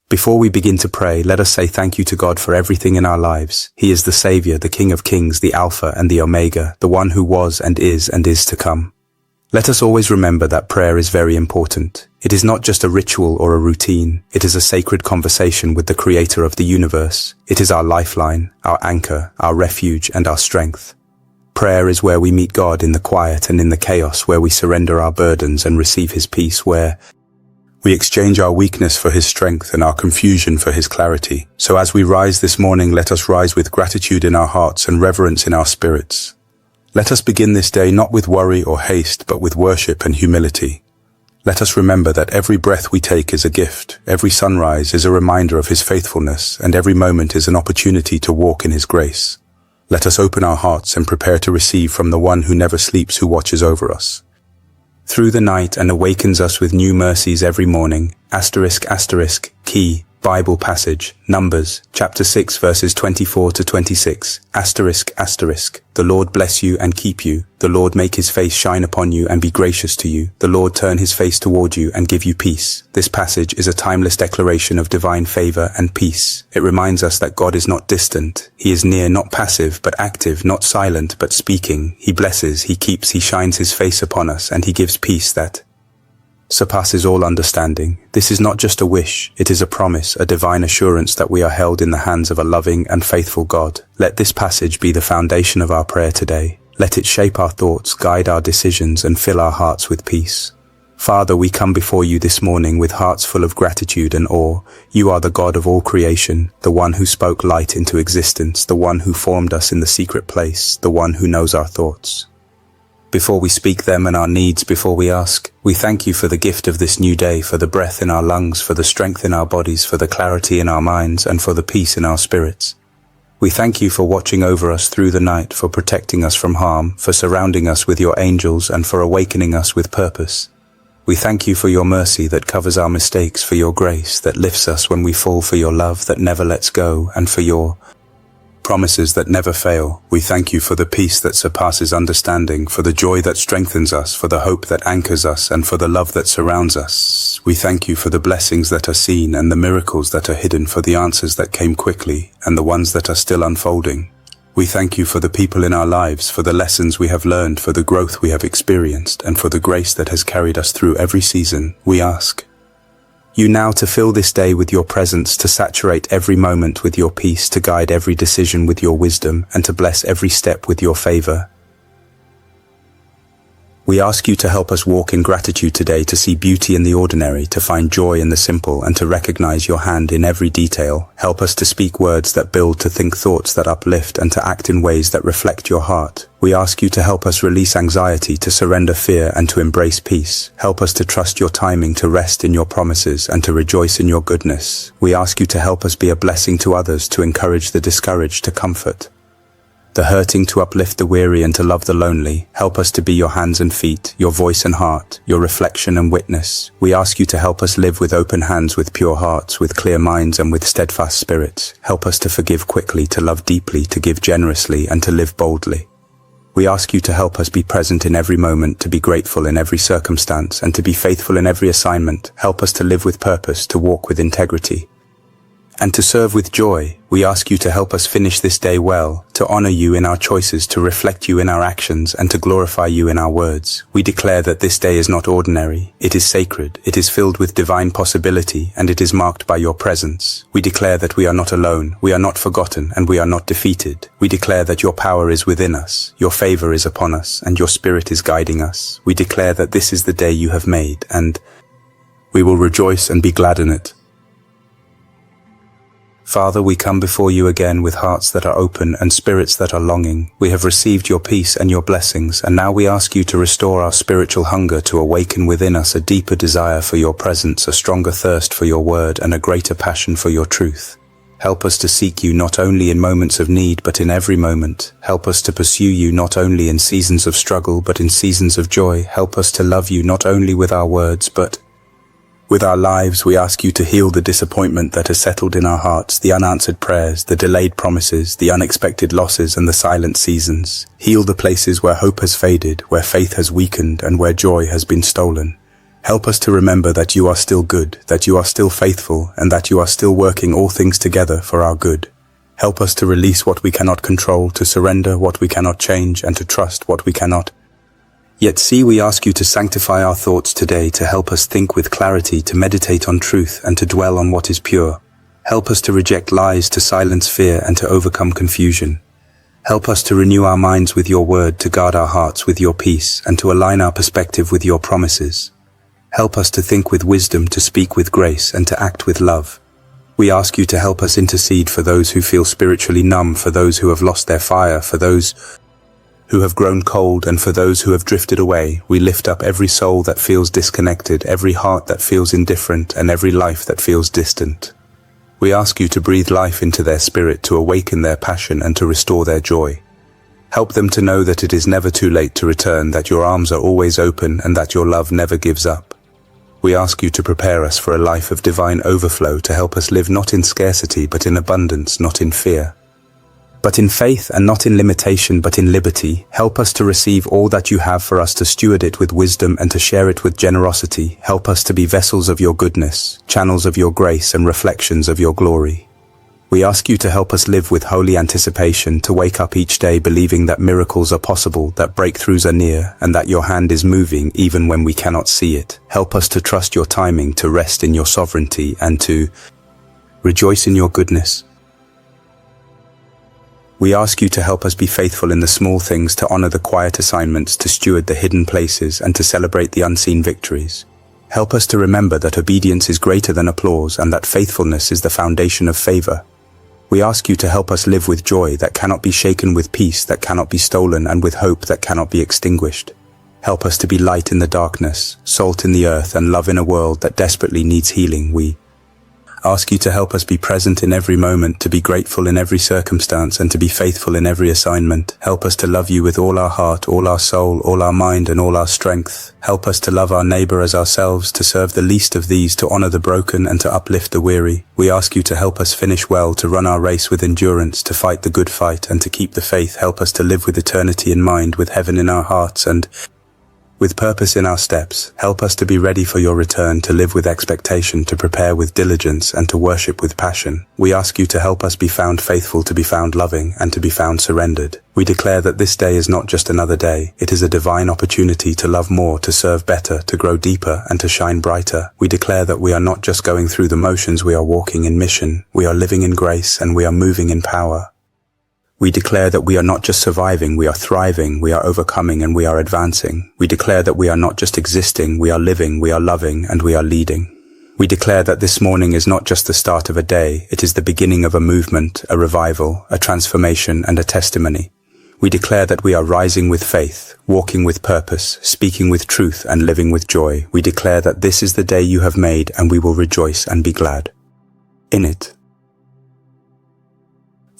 Before we begin to pray, let us say thank you to God for everything in our lives. He is the Savior, the King of Kings, the Alpha and the Omega, the one who was and is to come. Let us always remember that prayer is very important. It is not just a ritual or a routine. It is a sacred conversation with the Creator of the universe. It is our lifeline, our anchor, our refuge, and our strength. Prayer is where we meet God in the quiet and in the chaos, where we surrender our burdens and receive His peace, where we exchange our weakness for His strength and our confusion for His clarity. So as we rise this morning, let us rise with gratitude in our hearts and reverence in our spirits. Let us begin this day not with worry or haste, but with worship and humility. Let us remember that every breath we take is a gift, every sunrise is a reminder of His faithfulness, and every moment is an opportunity to walk in His grace. Let us open our hearts and prepare to receive from the one who never sleeps, who watches over us through the night and awakens us with new mercies every morning. **, key, Bible passage, Numbers, chapter 6 verses 24 to 26. **, The Lord bless you and keep you. The Lord make His face shine upon you and be gracious to you. The Lord turn His face toward you and give you peace. This passage is a timeless declaration of divine favor and peace. It reminds us that God is not distant. He is near, not passive, but active, not silent, but speaking. He blesses, He keeps, He shines His face upon us, and He gives peace that surpasses all understanding. This is not just a wish, it is a promise, a divine assurance that we are held in the hands of a loving and faithful God. Let this passage be the foundation of our prayer today. Let it shape our thoughts, guide our decisions, and fill our hearts with peace. Father, we come before you this morning with hearts full of gratitude and awe. You are the God of all creation, the one who spoke light into existence, the one who formed us in the secret place, the one who knows our thoughts before we speak them and our needs before we ask. We thank you for the gift of this new day, for the breath in our lungs, for the strength in our bodies, for the clarity in our minds, and for the peace in our spirits. We thank you for watching over us through the night, for protecting us from harm, for surrounding us with your angels, and for awakening us with purpose. We thank you for your mercy that covers our mistakes, for your grace that lifts us when we fall, for your love that never lets go, and for your promises that never fail. We thank you for the peace that surpasses understanding, for the joy that strengthens us, for the hope that anchors us, and for the love that surrounds us. We thank you for the blessings that are seen and the miracles that are hidden, for the answers that came quickly and the ones that are still unfolding. We thank you for the people in our lives, for the lessons we have learned, for the growth we have experienced, and for the grace that has carried us through every season. We ask you now to fill this day with your presence, to saturate every moment with your peace, to guide every decision with your wisdom, and to bless every step with your favor. We ask you to help us walk in gratitude today, to see beauty in the ordinary, to find joy in the simple, and to recognize your hand in every detail. Help us to speak words that build, to think thoughts that uplift, and to act in ways that reflect your heart. We ask you to help us release anxiety, to surrender fear, and to embrace peace. Help us to trust your timing, to rest in your promises, and to rejoice in your goodness. We ask you to help us be a blessing to others, to encourage the discouraged, to comfort the hurting, to uplift the weary, and to love the lonely. Help us to be your hands and feet, your voice and heart, your reflection and witness. We ask you to help us live with open hands, with pure hearts, with clear minds, and with steadfast spirits. Help us to forgive quickly, to love deeply, to give generously, and to live boldly. We ask you to help us be present in every moment, to be grateful in every circumstance, and to be faithful in every assignment. Help us to live with purpose, to walk with integrity, and to serve with joy. We ask you to help us finish this day well, to honor you in our choices, to reflect you in our actions, and to glorify you in our words. We declare that this day is not ordinary. It is sacred. It is filled with divine possibility, and it is marked by your presence. We declare that we are not alone, we are not forgotten, and we are not defeated. We declare that your power is within us, your favor is upon us, and your spirit is guiding us. We declare that this is the day you have made, and we will rejoice and be glad in it. Father, we come before you again with hearts that are open and spirits that are longing. We have received your peace and your blessings, and now we ask you to restore our spiritual hunger, to awaken within us a deeper desire for your presence, a stronger thirst for your word, and a greater passion for your truth. Help us to seek you not only in moments of need, but in every moment. Help us to pursue you not only in seasons of struggle, but in seasons of joy. Help us to love you not only with our words, but with our lives. We ask you to heal the disappointment that has settled in our hearts, the unanswered prayers, the delayed promises, the unexpected losses, and the silent seasons. Heal the places where hope has faded, where faith has weakened, and where joy has been stolen. Help us to remember that you are still good, that you are still faithful, and that you are still working all things together for our good. Help us to release what we cannot control, to surrender what we cannot change, and to trust what we cannot. Yet see, we ask you to sanctify our thoughts today, to help us think with clarity, to meditate on truth, and to dwell on what is pure. Help us to reject lies, to silence fear, and to overcome confusion. Help us to renew our minds with your word, to guard our hearts with your peace, and to align our perspective with your promises. Help us to think with wisdom, to speak with grace, and to act with love. We ask you to help us intercede for those who feel spiritually numb, for those who have lost their fire, for those who have grown cold, and for those who have drifted away. We lift up every soul that feels disconnected, every heart that feels indifferent, and every life that feels distant. We ask you to breathe life into their spirit, to awaken their passion and to restore their joy. Help them to know that it is never too late to return, that your arms are always open, and that your love never gives up. We ask you to prepare us for a life of divine overflow, to help us live not in scarcity but in abundance, not in fear, but in faith, and not in limitation but in liberty. Help us to receive all that you have for us, to steward it with wisdom and to share it with generosity. Help us to be vessels of your goodness, channels of your grace, and reflections of your glory. We ask you to help us live with holy anticipation, to wake up each day believing that miracles are possible, that breakthroughs are near, and that your hand is moving even when we cannot see it. Help us to trust your timing, to rest in your sovereignty, and to rejoice in your goodness. We ask you to help us be faithful in the small things, to honor the quiet assignments, to steward the hidden places, and to celebrate the unseen victories. Help us to remember that obedience is greater than applause, and that faithfulness is the foundation of favor. We ask you to help us live with joy that cannot be shaken, with peace that cannot be stolen, and with hope that cannot be extinguished. Help us to be light in the darkness, salt in the earth, and love in a world that desperately needs healing. We ask you to help us be present in every moment, to be grateful in every circumstance, and to be faithful in every assignment. Help us to love you with all our heart, all our soul, all our mind, and all our strength. Help us to love our neighbor as ourselves, to serve the least of these, to honor the broken, and to uplift the weary. We ask you to help us finish well, to run our race with endurance, to fight the good fight, and to keep the faith. Help us to live with eternity in mind, with heaven in our hearts, and with purpose in our steps. Help us to be ready for your return, to live with expectation, to prepare with diligence, and to worship with passion. We ask you to help us be found faithful, to be found loving, and to be found surrendered. We declare that this day is not just another day. It is a divine opportunity to love more, to serve better, to grow deeper, and to shine brighter. We declare that we are not just going through the motions, we are walking in mission. We are living in grace, and we are moving in power. We declare that we are not just surviving, we are thriving, we are overcoming, and we are advancing. We declare that we are not just existing, we are living, we are loving, and we are leading. We declare that this morning is not just the start of a day, it is the beginning of a movement, a revival, a transformation, and a testimony. We declare that we are rising with faith, walking with purpose, speaking with truth, and living with joy. We declare that this is the day you have made, and we will rejoice and be glad in it.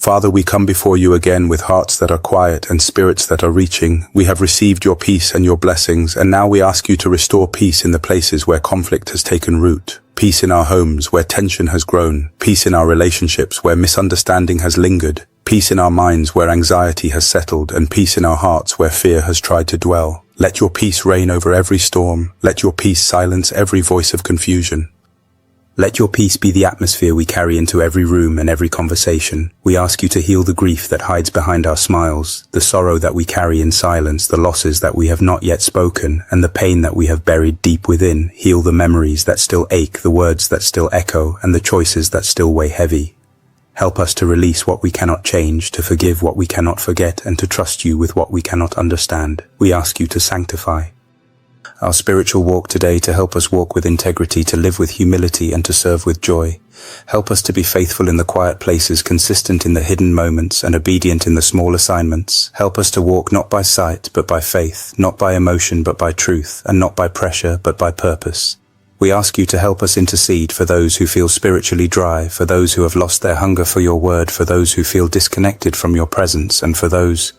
Father, we come before you again with hearts that are quiet and spirits that are reaching. We have received your peace and your blessings, and now we ask you to restore peace in the places where conflict has taken root. Peace in our homes where tension has grown. Peace in our relationships where misunderstanding has lingered. Peace in our minds where anxiety has settled, and peace in our hearts where fear has tried to dwell. Let your peace reign over every storm. Let your peace silence every voice of confusion. Let your peace be the atmosphere we carry into every room and every conversation. We ask you to heal the grief that hides behind our smiles, the sorrow that we carry in silence, the losses that we have not yet spoken, and the pain that we have buried deep within. Heal the memories that still ache, the words that still echo, and the choices that still weigh heavy. Help us to release what we cannot change, to forgive what we cannot forget, and to trust you with what we cannot understand. We ask you to sanctify our spiritual walk today, to help us walk with integrity, to live with humility, and to serve with joy. Help us to be faithful in the quiet places, consistent in the hidden moments, and obedient in the small assignments. Help us to walk not by sight, but by faith, not by emotion, but by truth, and not by pressure, but by purpose. We ask you to help us intercede for those who feel spiritually dry, for those who have lost their hunger for your word, for those who feel disconnected from your presence, and for those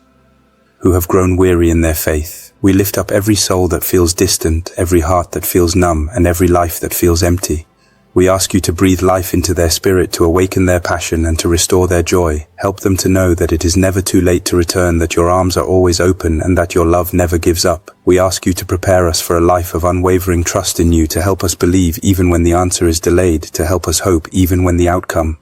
who have grown weary in their faith. We lift up every soul that feels distant, every heart that feels numb, and every life that feels empty. We ask you to breathe life into their spirit, to awaken their passion and to restore their joy. Help them to know that it is never too late to return, that your arms are always open and that your love never gives up. We ask you to prepare us for a life of unwavering trust in you, to help us believe even when the answer is delayed, to help us hope even when the outcome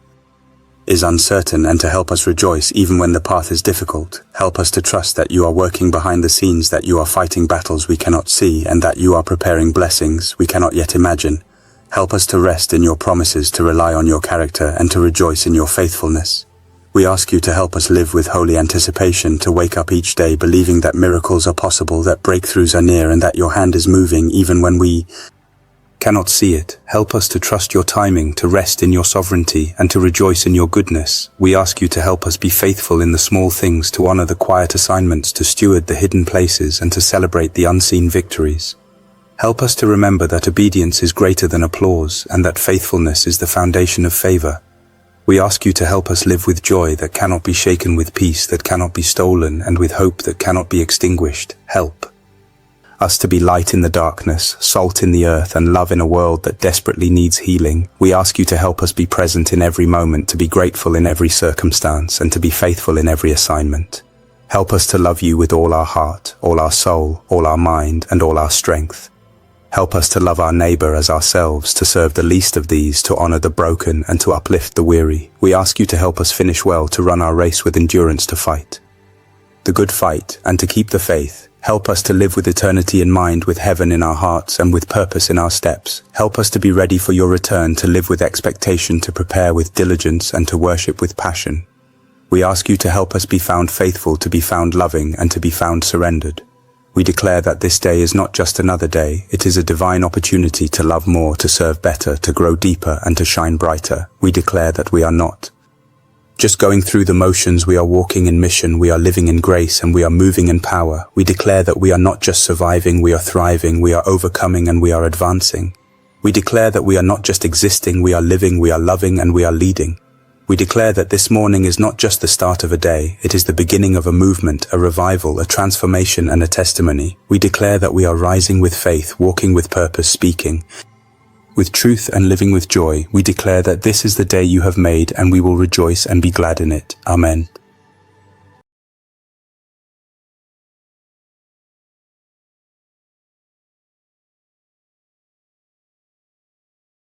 is uncertain, and to help us rejoice even when the path is difficult. Help us to trust that you are working behind the scenes, that you are fighting battles we cannot see, and that you are preparing blessings we cannot yet imagine. Help us to rest in your promises, to rely on your character, and to rejoice in your faithfulness. We ask you to help us live with holy anticipation, to wake up each day believing that miracles are possible, that breakthroughs are near, and that your hand is moving even when we cannot see it. Help us to trust your timing, to rest in your sovereignty, and to rejoice in your goodness. We ask you to help us be faithful in the small things, to honor the quiet assignments, to steward the hidden places, and to celebrate the unseen victories. Help us to remember that obedience is greater than applause, and that faithfulness is the foundation of favor. We ask you to help us live with joy that cannot be shaken, with peace that cannot be stolen, and with hope that cannot be extinguished. Help us to be light in the darkness, salt in the earth, and love in a world that desperately needs healing. We ask you to help us be present in every moment, to be grateful in every circumstance, and to be faithful in every assignment. Help us to love you with all our heart, all our soul, all our mind, and all our strength. Help us to love our neighbor as ourselves, to serve the least of these, to honor the broken, and to uplift the weary. We ask you to help us finish well, to run our race with endurance, to fight the good fight, and to keep the faith. Help us to live with eternity in mind, with heaven in our hearts, and with purpose in our steps. Help us to be ready for your return, to live with expectation, to prepare with diligence, and to worship with passion. We ask you to help us be found faithful, to be found loving, and to be found surrendered. We declare that this day is not just another day, it is a divine opportunity to love more, to serve better, to grow deeper, and to shine brighter. We declare that we are not just going through the motions, we are walking in mission, we are living in grace, and we are moving in power. We declare that we are not just surviving, we are thriving, we are overcoming, and we are advancing. We declare that we are not just existing, we are living, we are loving, and we are leading. We declare that this morning is not just the start of a day, it is the beginning of a movement, a revival, a transformation, and a testimony. We declare that we are rising with faith, walking with purpose, speaking with truth, and living with joy. We declare that this is the day you have made, and we will rejoice and be glad in it. Amen.